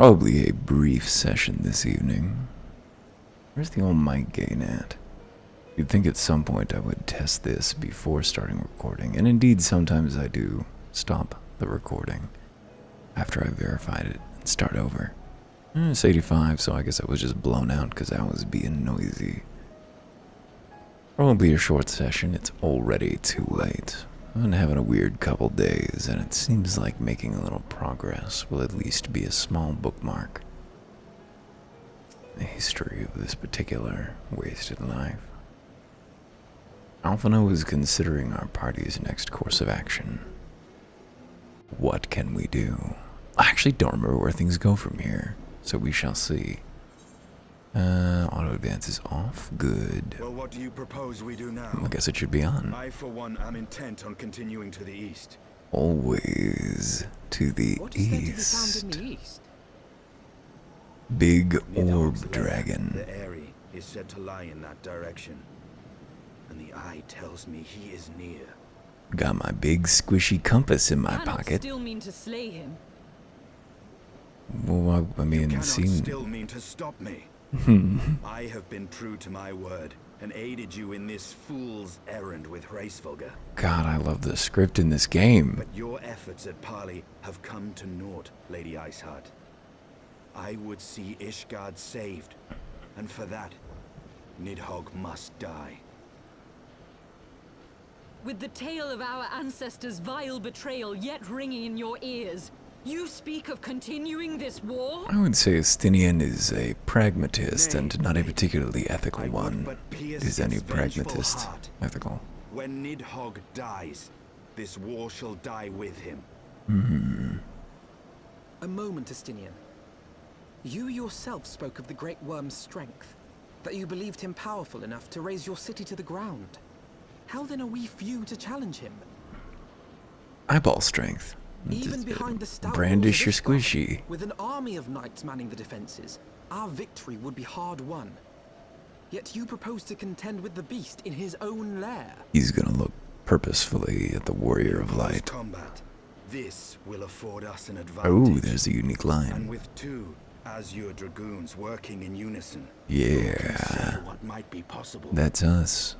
Probably a brief session this evening. Where's the old mic gain at? You'd think at some point I would test this before starting recording, and indeed sometimes I do stop the recording after I verified it and start over. It's 85, so I guess I was just blown out because I was being noisy. Probably a short session, it's already too late. I've been having a weird couple days, and it seems like making a little progress will at least be a small bookmark. The history of this particular wasted life. Alphino is considering our party's next course of action. What can we do? I actually don't remember where things go from here, so we shall see. Auto advance is off. Good. Well, what do you propose we do now? I guess it should be on. I, for one, am intent on continuing to the east. Always to the What is there to be east. found in the east? Big Nidhogg's orb lair, dragon. The Eyrie is said to lie in that direction, and the eye tells me he is near. Got my big squishy compass in my Cannot pocket. still mean to slay him. Well, I You mean, cannot seemed. still mean to stop me. I have been true to my word and aided you in this fool's errand with Hraesvelgr. God, I love the script in this game. But your efforts at parley have come to naught, Lady Iceheart. I would see Ishgard saved, and for that, Nidhogg must die. With the tale of our ancestors' vile betrayal yet ringing in your ears, you speak of continuing this war? I would say Estinian is a pragmatist Nay, and not a nay. particularly ethical I would one. but pierce Is any its vengeful pragmatist heart. ethical? When Nidhogg dies, this war shall die with him. A moment, Estinian. You yourself spoke of the Great Worm's strength, that you believed him powerful enough to raise your city to the ground. How then are we few to challenge him? Eyeball strength. Even behind the stout Brandish your walls of Ishgard, squishy. with an army of knights manning the defenses, our victory would be hard won. Yet you propose to contend with the beast in his own lair. He's gonna look purposefully at the warrior of Close light. combat. This will afford us an advantage. Oh, there's a unique And line. with two Azure Dragoons working in unison, Yeah, consider what might be possible. that's us.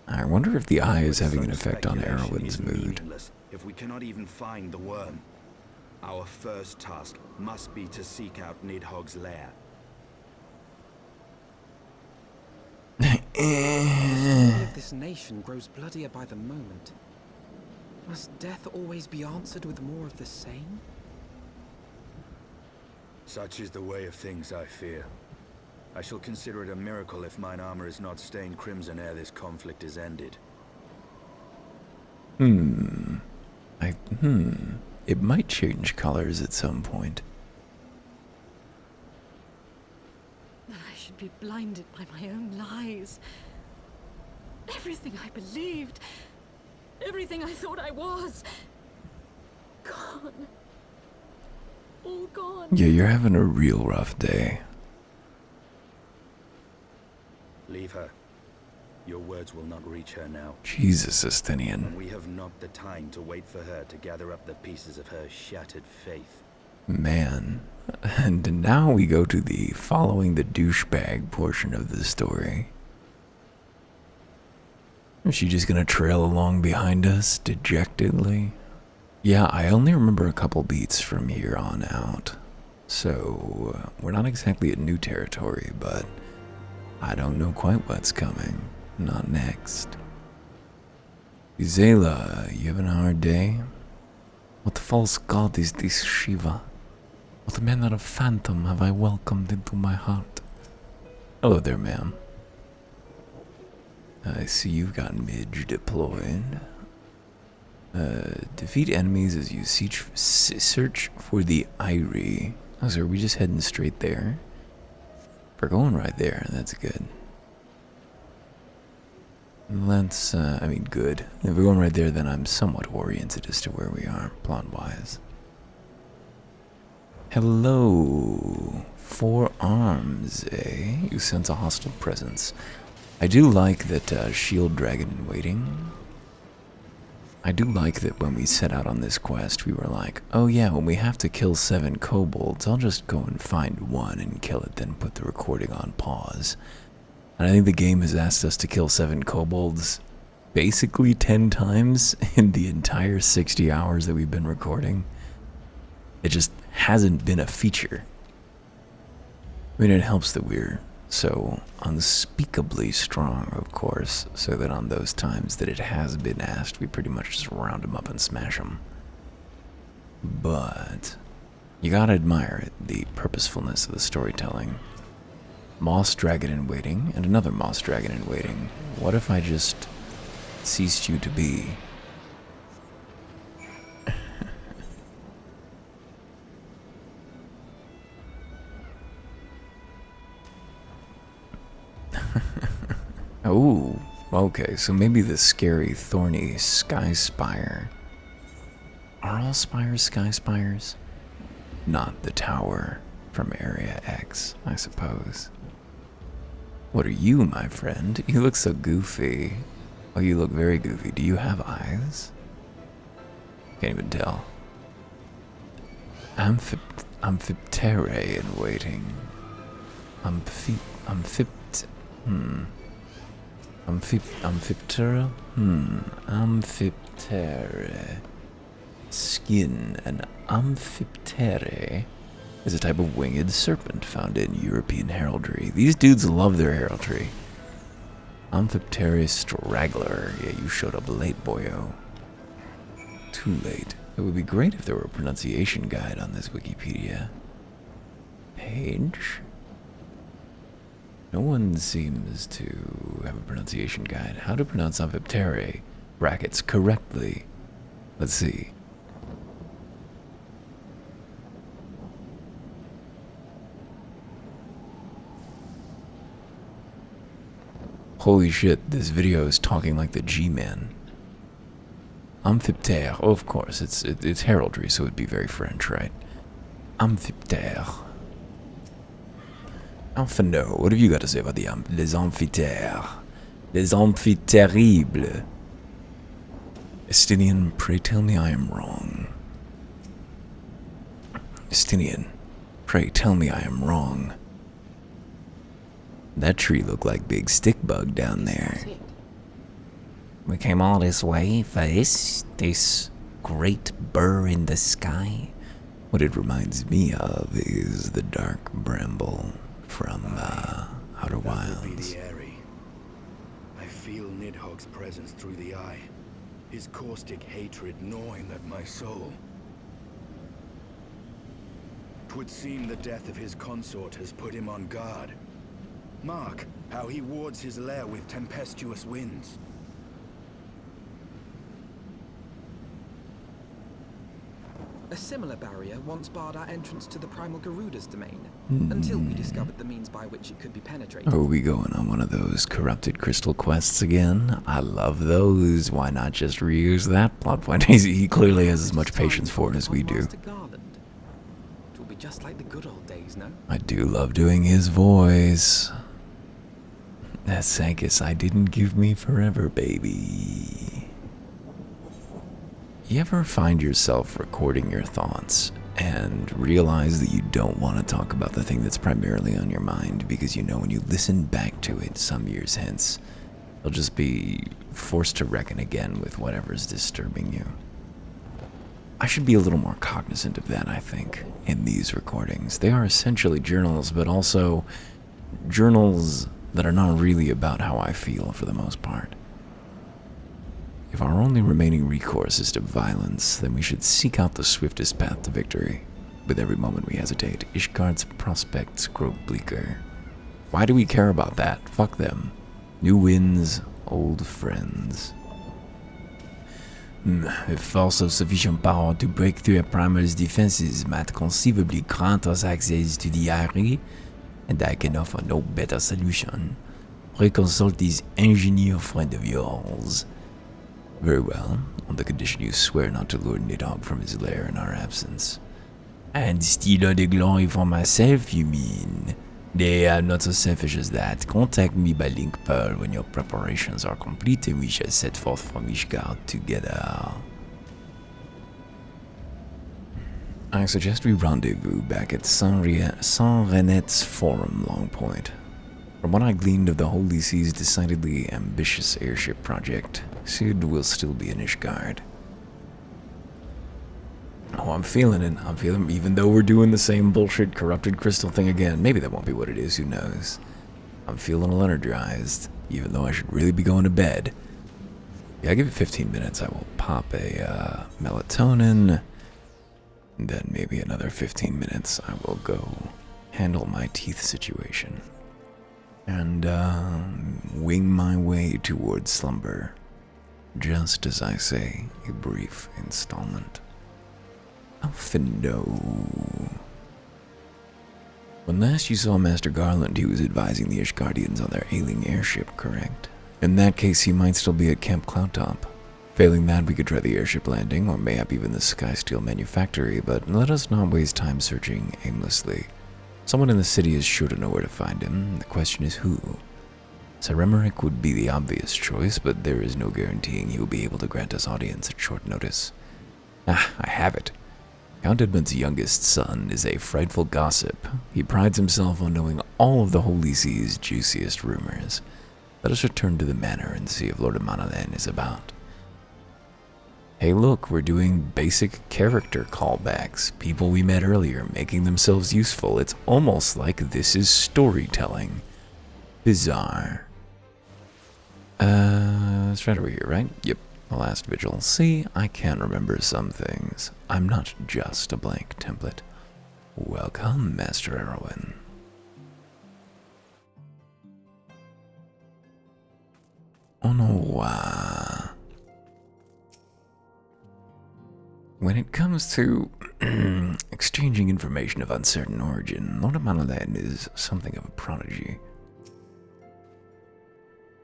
I wonder if the eye is But having an such effect on speculation Erwin's is mood. meaningless if we cannot even find the worm. Our first task must be to seek out Nidhogg's lair. If this nation grows bloodier by the moment, must death always be answered with more of the same? Such is the way of things, I fear. I shall consider it a miracle if mine armor is not stained crimson ere this conflict is ended. It might change colors at some point. That I should be blinded by my own lies. Everything I believed, everything I thought I was, gone. All gone. Yeah, you're having a real rough day. Leave her. Your words will not reach her now. Jesus, And Estinian. we have not the time to wait for her to gather up the pieces of her shattered faith. Man. And now we go to the following the douchebag portion of the story. Is she just gonna trail along behind us dejectedly? Yeah, I only remember a couple beats from here on out. So, we're not exactly at new territory, but I don't know quite what's coming. Not next. Zayla, you having a hard day? What false god is this Shiva? What manner of phantom have I welcomed into my heart? Hello there, ma'am. I see you've got Midge deployed. Defeat enemies as you search for the Eyrie. Oh, so are we just heading straight there? We're going right there, that's good. Let's, I mean, good. If we're going right there, then I'm somewhat oriented as to where we are, plot-wise. Hello. 4 arms, eh? You sense a hostile presence. I do like that shield dragon in waiting. I do like that when we set out on this quest, we were like, oh yeah, when we have to kill 7 kobolds, I'll just go and find one and kill it, then put the recording on pause. And I think the game has asked us to kill 7 kobolds basically 10 times in the entire 60 hours that we've been recording. It just hasn't been a feature. I mean, it helps that we're so unspeakably strong, of course, so that on those times that it has been asked, we pretty much just round them up and smash them. But you gotta admire it, the purposefulness of the storytelling. Moss dragon in waiting, and another moss dragon in waiting. What if I just ceased you to be? Oh, okay, so maybe the scary, thorny sky spire. Are all spires sky spires? Not the tower from Area X, I suppose. What are you, my friend? You look so goofy. Oh, you look very goofy. Do you have eyes? Can't even tell. Amphiptere in waiting. Amphiptera? Amphiptere. Skin. An amphiptere is a type of winged serpent found in European heraldry. These dudes love their heraldry. Amphiptere straggler. Yeah, you showed up late, boyo. Too late. It would be great if there were a pronunciation guide on this Wikipedia page. No one seems to have a pronunciation guide. How to pronounce Amphiptere brackets correctly. Let's see. Holy shit, this video is talking like the G-Man. Amphiptere, oh, of course, it's heraldry, so it'd be very French, right? Amphiptere. Enfin no, what have you got to say about les amphitères? Les amphitéribles. Estinian, pray tell me I am wrong. Estinian, pray tell me I am wrong. That tree looked like Big Stick Bug down there. We came all this way for this great burr in the sky. What it reminds me of is the dark bramble from Outer That would be Wilds. the Airy. I feel Nidhogg's presence through the eye. His caustic hatred gnawing at my soul. 'Twould seem the death of his consort has put him on guard. Mark how he wards his lair with tempestuous winds. A similar barrier once barred our entrance to the Primal Garuda's domain, until we discovered the means by which it could be penetrated. Are we going on one of those corrupted crystal quests again? I love those. Why not just reuse that plot point? He clearly has as much patience for it as we do. Master Garland. It will be just like the good old days, no? I do love doing his voice. That Sankus I didn't give me forever, baby. You ever find yourself recording your thoughts and realize that you don't want to talk about the thing that's primarily on your mind because you know when you listen back to it some years hence, you'll just be forced to reckon again with whatever's disturbing you? I should be a little more cognizant of that, I think, in these recordings. They are essentially journals, but also journals that are not really about how I feel for the most part. If our only remaining recourse is to violence, then we should seek out the swiftest path to victory. With every moment we hesitate, Ishgard's prospects grow bleaker. Why do we care about that? Fuck them. New winds, old friends. A force of sufficient power to break through a primar's defenses might conceivably grant us access to the Eyrie, and I can offer no better solution. Reconsult this engineer friend of yours. Very well, on the condition you swear not to lure Nidhogg from his lair in our absence. And steal all the glory for myself, you mean? Yeah, I'm not so selfish as that. Contact me by link Pearl when your preparations are complete and we shall set forth from Ishgard together. I suggest we rendezvous back at Saint-Renet's Forum, Long Point. From what I gleaned of the Holy Sea's decidedly ambitious airship project, Sid will still be in Ishgard. Oh, I'm feeling it. I'm feeling, even though we're doing the same bullshit corrupted crystal thing again. Maybe that won't be what it is, who knows. I'm feeling a little energized, even though I should really be going to bed. Yeah, I give it 15 minutes. I will pop a melatonin. And then maybe another 15 minutes I will go handle my teeth situation. And wing my way towards slumber. Just as I say, a brief installment. Alfindo. When last you saw Master Garland, he was advising the Ishgardians on their ailing airship, correct? In that case, he might still be at Camp Cloudtop. Failing that, we could try the airship landing, or mayhap even the Skysteel manufactory, but let us not waste time searching aimlessly. Someone in the city is sure to know where to find him. The question is who? Saremeric would be the obvious choice, but there is no guaranteeing he will be able to grant us audience at short notice. Ah, I have it. Count Edmund's youngest son is a frightful gossip. He prides himself on knowing all of the Holy Sea's juiciest rumors. Let us return to the manor and see if Lord Amanalen is about. Hey look, we're doing basic character callbacks. People we met earlier making themselves useful. It's almost like this is storytelling. Bizarre. It's right over here, right? Yep. The last vigil. See, I can remember some things. I'm not just a blank template. Welcome, Master Erwin. Oh no, when it comes to exchanging information of uncertain origin, Lord Amanalen is something of a prodigy.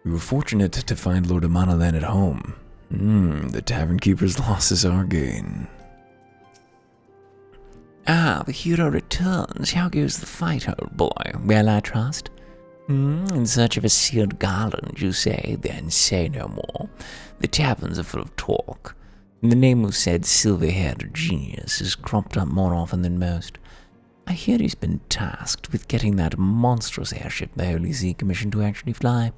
We were fortunate to find Lord Amanalen at home. The tavern keeper's loss is our gain. Ah, the hero returns. How goes the fight, old boy? Well, I trust? In search of a sealed garland, you say? Then say no more. The taverns are full of talk. The name of said silver-haired genius is cropped up more often than most. I hear he's been tasked with getting that monstrous airship the Holy See commissioned to actually fly.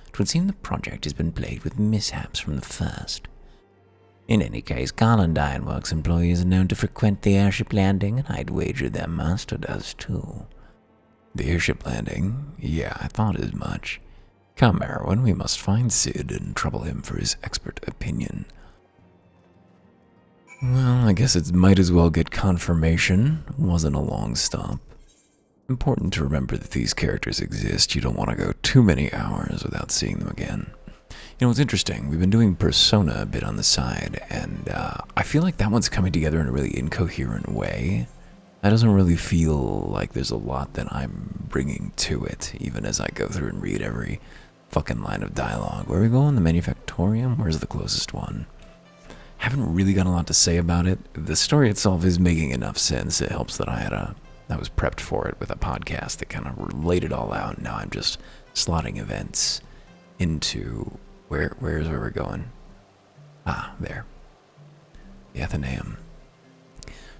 It would seem the project has been plagued with mishaps from the first. In any case, Garland Ironworks employees are known to frequent the airship landing, and I'd wager their master does too. The airship landing? Yeah, I thought as much. Come, Erwin, we must find Sid and trouble him for his expert opinion. Well, I guess it might as well get confirmation. Wasn't a long stop. Important to remember that these characters exist. You don't want to go too many hours without seeing them again. You know, it's interesting. We've been doing Persona a bit on the side, and I feel like that one's coming together in a really incoherent way. That doesn't really feel like there's a lot that I'm bringing to it, even as I go through and read every fucking line of dialogue. Where are we going? The Manufactorium? Where's the closest one? Haven't really got a lot to say about it. The story itself is making enough sense. It helps that I was prepped for it with a podcast that kind of laid it all out. Now I'm just slotting events into where's where we're going. Ah, there. The Athenaeum.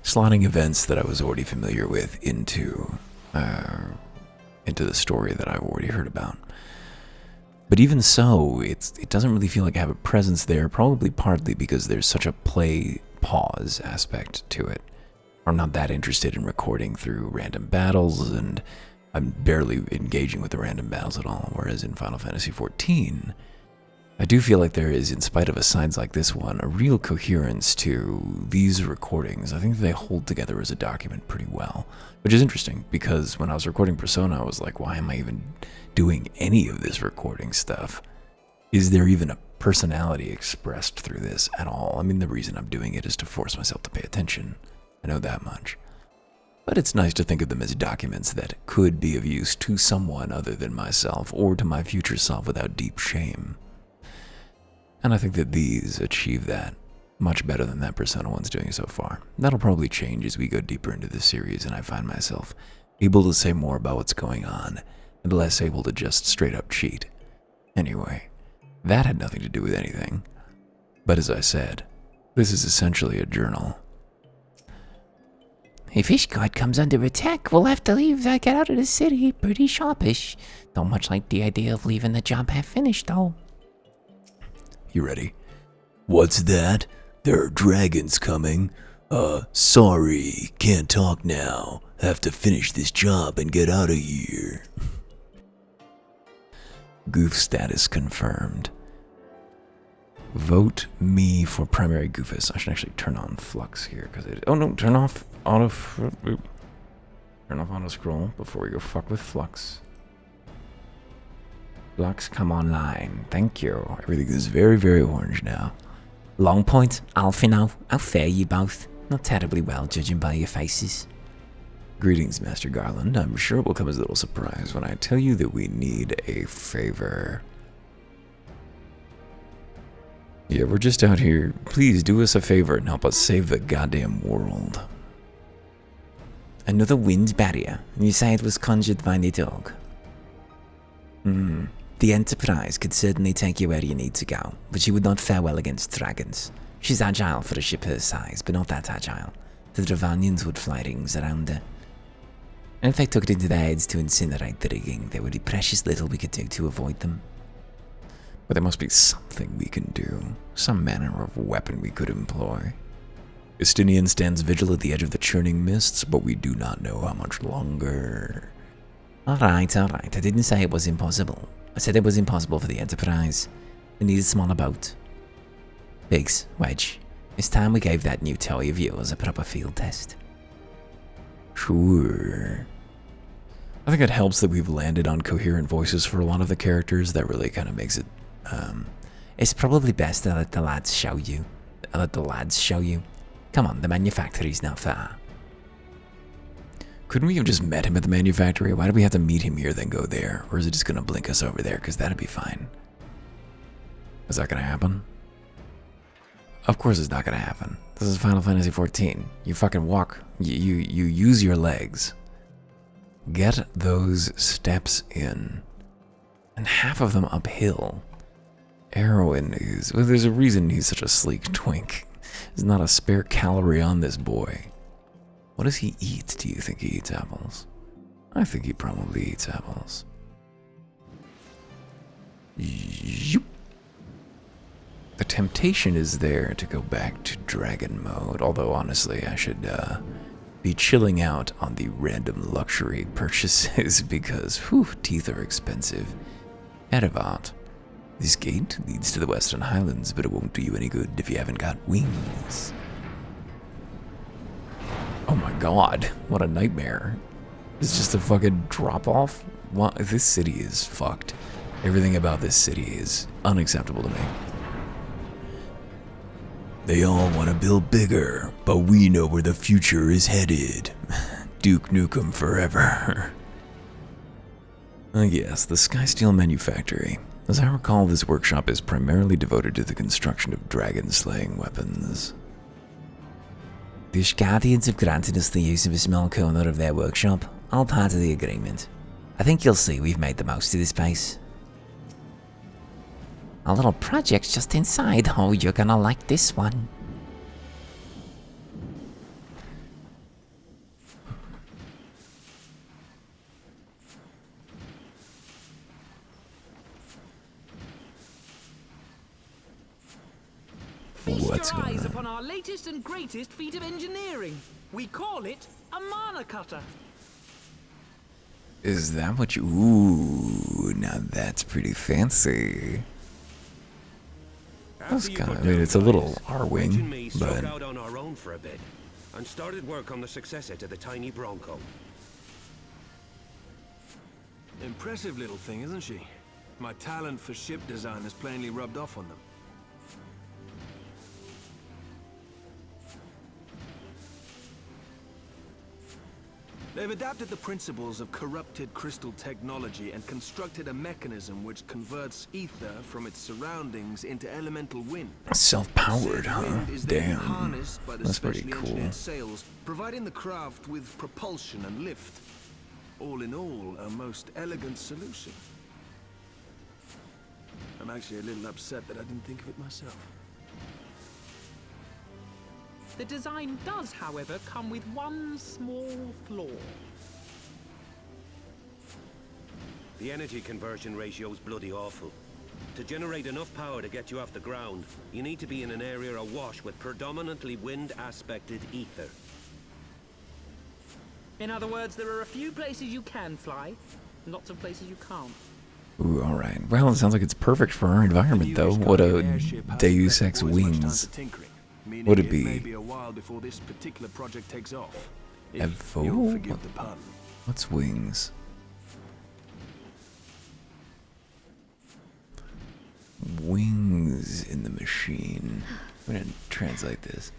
Slotting events that I was already familiar with into the story that I've already heard about. But even so, it doesn't really feel like I have a presence there, probably partly because there's such a play pause aspect to it. I'm not that interested in recording through random battles, and I'm barely engaging with the random battles at all, whereas in Final Fantasy XIV, I do feel like there is, in spite of asides like this one, a real coherence to these recordings. I think they hold together as a document pretty well, which is interesting, because when I was recording Persona, I was like, why am I even doing any of this recording stuff? Is there even a personality expressed through this at all? I mean, the reason I'm doing it is to force myself to pay attention. I know that much. But it's nice to think of them as documents that could be of use to someone other than myself, or to my future self without deep shame. And I think that these achieve that much better than that Persona one's doing so far. That'll probably change as we go deeper into the series and I find myself able to say more about what's going on, and less able to just straight up cheat. Anyway, that had nothing to do with anything. But as I said, this is essentially a journal. If Ishgard comes under attack, we'll have to leave get out of the city pretty sharpish. Don't much like the idea of leaving the job half finished, though. You ready? What's that? There are dragons coming. Sorry, can't talk now. Have to finish this job and get out of here. Goof status confirmed. Vote me for primary Goofus. I should actually turn on Flux here because it. Oh no, turn off auto. Turn off auto scroll before we go fuck with Flux. Flux, come online. Thank you. Everything is very, very orange now. Long point, Alfino. I'll fare you both. Not terribly well, judging by your faces. Greetings, Master Garland. I'm sure it will come as a little surprise when I tell you that we need a favor. Yeah, we're just out here. Please do us a favor and help us save the goddamn world. Another wind barrier. You say it was conjured by the dog. The Enterprise could certainly take you where you need to go, but she would not fare well against dragons. She's agile for a ship her size, but not that agile. The Dravanians would fly rings around her. And if they took it into their heads to incinerate the rigging, there would be precious little we could do to avoid them. But there must be something we can do, some manner of weapon we could employ. Justinian stands vigil at the edge of the churning mists, but we do not know how much longer. Alright. I didn't say it was impossible. I said it was impossible for the Enterprise. They need a smaller boat. Biggs, Wedge, it's time we gave that new toy of yours a proper field test. Sure. I think it helps that we've landed on coherent voices for a lot of the characters. That really kind of makes it... It's probably best to let the lads show you. Come on, the manufactory's not far. Couldn't we have just met him at the manufactory? Why do we have to meet him here then go there? Or is it just going to blink us over there? Because that'd be fine. Is that going to happen? Of course it's not going to happen. This is Final Fantasy XIV. You fucking walk. You use your legs. Get those steps in. And half of them uphill. Erwin is... Well, there's a reason he's such a sleek twink. There's not a spare calorie on this boy. What does he eat? Do you think he eats apples? I think he probably eats apples. Yoop. The temptation is there to go back to dragon mode, although honestly I should be chilling out on the random luxury purchases because, whew, teeth are expensive. Erevat. This gate leads to the Western Highlands, but it won't do you any good if you haven't got wings. Oh my god, what a nightmare. It's just a fucking drop-off? This city is fucked. Everything about this city is unacceptable to me. They all want to build bigger, but we know where the future is headed. Duke Nukem forever. Yes, the Skysteel Manufactory. As I recall, this workshop is primarily devoted to the construction of dragon-slaying weapons. The Ishgardians have granted us the use of a small corner of their workshop, all part of the agreement. I think you'll see we've made the most of this place. Our little project's just inside. Oh, you're gonna like this one. Feast your eyes upon our latest and greatest feat of engineering. We call it a mana cutter. Is that what you... Ooh, now that's pretty fancy. That's kind of... I mean, it's a little R-wing, but... out on our own for a bit and started work on the successor to the tiny Bronco. Impressive little thing, isn't she? My talent for ship design has plainly rubbed off on them. They've adapted the principles of corrupted crystal technology and constructed a mechanism which converts ether from its surroundings into elemental wind. Self-powered, huh? Wind is then Damn. harnessed by the That's pretty specially cool. engineered sails, providing the craft with propulsion and lift. All in all, a most elegant solution. I'm actually a little upset that I didn't think of it myself. The design does, however, come with one small flaw. The energy conversion ratio's bloody awful. To generate enough power to get you off the ground, you need to be in an area awash with predominantly wind-aspected ether. In other words, there are a few places you can fly, lots of places you can't. Ooh, alright. Well, it sounds like it's perfect for our environment, though. What a Deus Ex Wings. Would it be? Maybe a while before this particular project takes off. If Evo? you'll forgive the pun. What's wings? Wings in the machine. I'm gonna translate this.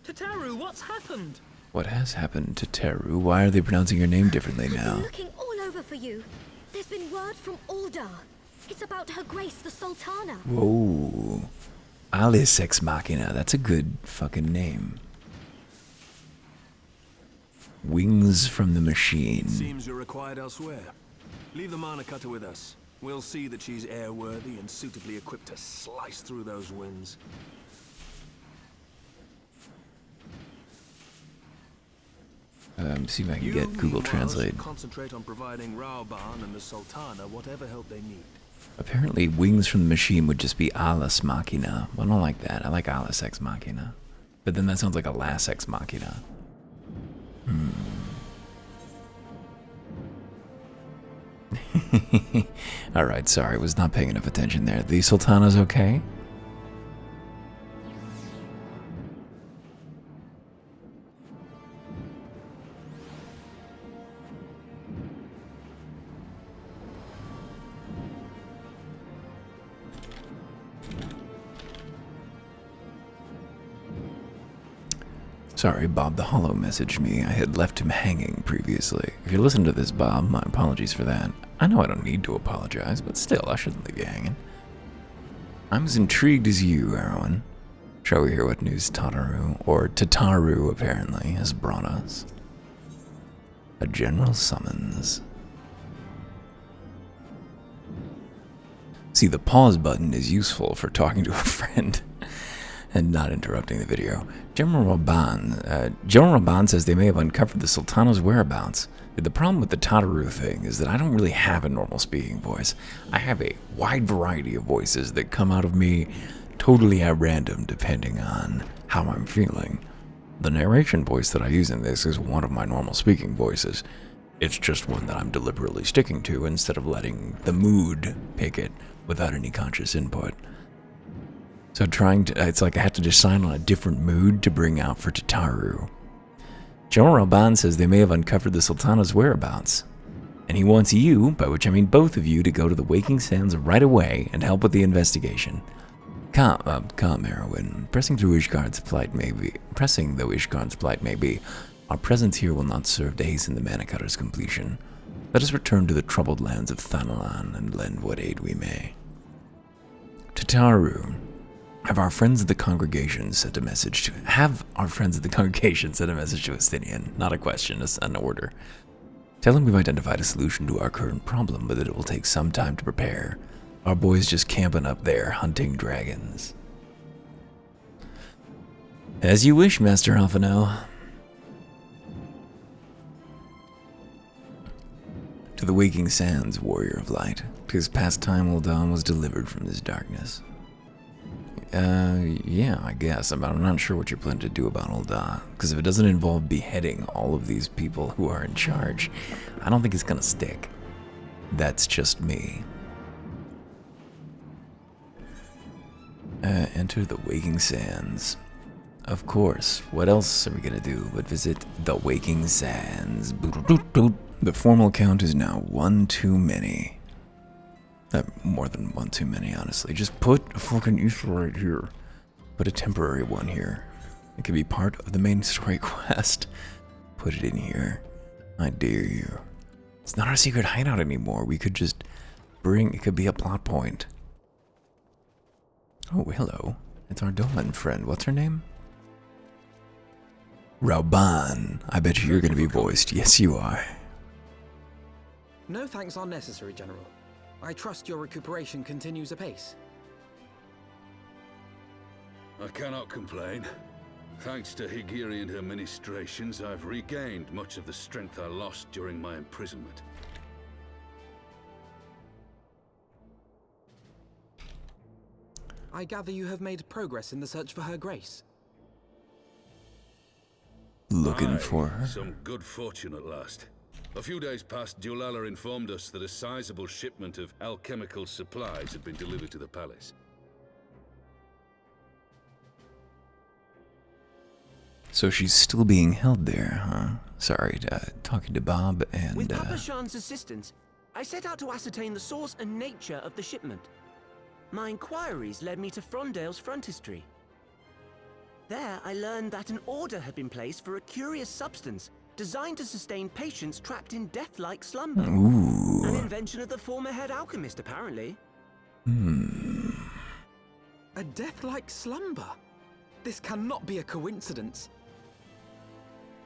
Tataru, what's happened? What has happened to Teru? Why are they pronouncing your name differently I've now? been looking all over for you. There's been word from Ulda. It's about Her Grace the Sultana. Whoa. Alice Ex Machina. That's a good fucking name. Wings from the machine. Seems you're required elsewhere. Leave the Mana Cutter with us. We'll see that she's airworthy and suitably equipped to slice through those winds. See if I can get Google Translate. Concentrate on providing Raoban and the Sultana whatever help they need. Apparently, Wings from the Machine would just be Alice Machina. But I don't like that. I like Alice Ex Machina. But then that sounds like Alas Ex Machina. Alright, sorry. Was not paying enough attention there. The Sultana's okay? Sorry, Bob the Hollow messaged me. I had left him hanging previously. If you listen to this, Bob, my apologies for that. I know I don't need to apologize, but still, I shouldn't leave you hanging. I'm as intrigued as you, Erwin. Shall we hear what news Tataru, or Tataru apparently, has brought us? A general summons. See, the pause button is useful for talking to a friend and not interrupting the video. General Raban says they may have uncovered the Sultana's whereabouts. The problem with the Tataru thing is that I don't really have a normal speaking voice. I have a wide variety of voices that come out of me totally at random depending on how I'm feeling. The narration voice that I use in this is one of my normal speaking voices. It's just one that I'm deliberately sticking to instead of letting the mood pick it without any conscious input. So it's like I have to decide on a different mood to bring out for Tataru. General Raban says they may have uncovered the Sultana's whereabouts. And he wants you, by which I mean both of you, to go to the Waking Sands right away and help with the investigation. Calm, Erwin. Pressing though Ishgard's plight may be, our presence here will not serve to hasten the Mana Cutter's completion. Let us return to the troubled lands of Thanalan and lend what aid we may. Tataru. Have our friends of the congregation sent a message to Estinian? Not a question, it's an order. Tell him we've identified a solution to our current problem, but that it will take some time to prepare. Our boy's just camping up there, hunting dragons. As you wish, Master Alphino. To the Waking Sands, Warrior of Light. Tis past time Uldan was delivered from this darkness. Yeah, I guess. I'm not sure what you're planning to do about Ulda, because if it doesn't involve beheading all of these people who are in charge, I don't think it's gonna stick. That's just me. Enter the Waking Sands. Of course, what else are we gonna do but visit the Waking Sands? The formal count is now one too many. More than one too many, honestly. Just put a fucking Easter egg here. Put a temporary one here. It could be part of the main story quest. Put it in here. I dare you. It's not our secret hideout anymore. We could just it could be a plot point. Oh, hello. It's our Dolan friend. What's her name? Rauban, I bet you're gonna be voiced. Yes, you are. No thanks are necessary, General. I trust your recuperation continues apace. I cannot complain. Thanks to Higiri and her ministrations, I've regained much of the strength I lost during my imprisonment. I gather you have made progress in the search for Her Grace. Looking Aye, for her. some good fortune at last. A few days past, Dulala informed us that a sizable shipment of alchemical supplies had been delivered to the palace. So she's still being held there, huh? Sorry, talking to Bob and, With Papa Shan's assistance, I set out to ascertain the source and nature of the shipment. My inquiries led me to Frondale's frontistery. There, I learned that an order had been placed for a curious substance designed to sustain patients trapped in death-like slumber. Ooh. An invention of the former head alchemist, apparently. A death-like slumber? This cannot be a coincidence.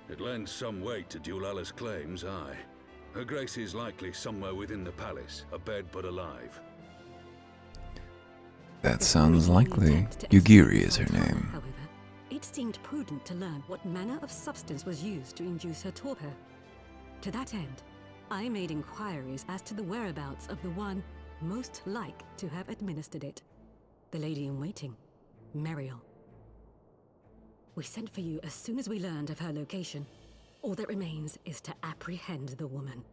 It lends some weight to Dulala's claims, aye. Her Grace is likely somewhere within the palace, abed but alive. That sounds likely. Yugiri is her name. However, it seemed prudent to learn what manner of substance was used to induce her torpor. To that end, I made inquiries as to the whereabouts of the one most like to have administered it. The lady in waiting, Muriel. We sent for you as soon as we learned of her location. All that remains is to apprehend the woman.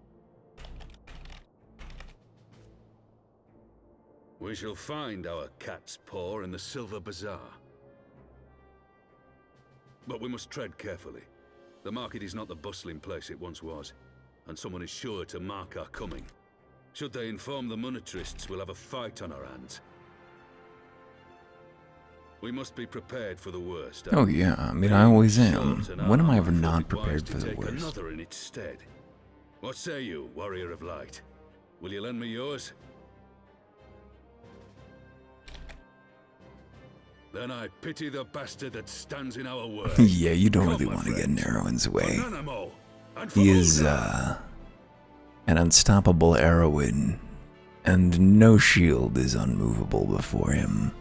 We shall find our cat's paw in the Silver Bazaar. But we must tread carefully. The market is not the bustling place it once was, and someone is sure to mark our coming. Should they inform the monetarists, we'll have a fight on our hands. We must be prepared for the worst. Oh yeah, I mean I always am. When am I ever not prepared for the worst? Another in its stead. What say you, warrior of light? Will you lend me yours? Then I pity the bastard that stands in our way. Yeah, you don't really want to get in Erwin's way. He is, an unstoppable Erwin, and no shield is unmovable before him.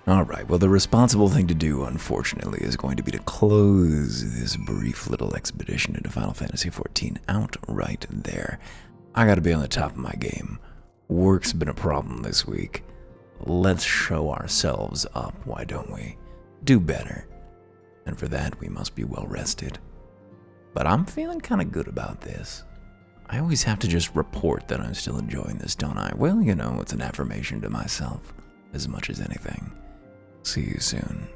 Alright, well the responsible thing to do, unfortunately, is going to be to close this brief little expedition into Final Fantasy XIV out right there. I gotta be on the top of my game. Work's been a problem this week. Let's show ourselves up, why don't we? Do better. And for that, we must be well rested. But I'm feeling kind of good about this. I always have to just report that I'm still enjoying this, don't I? Well, you know, it's an affirmation to myself, as much as anything. See you soon.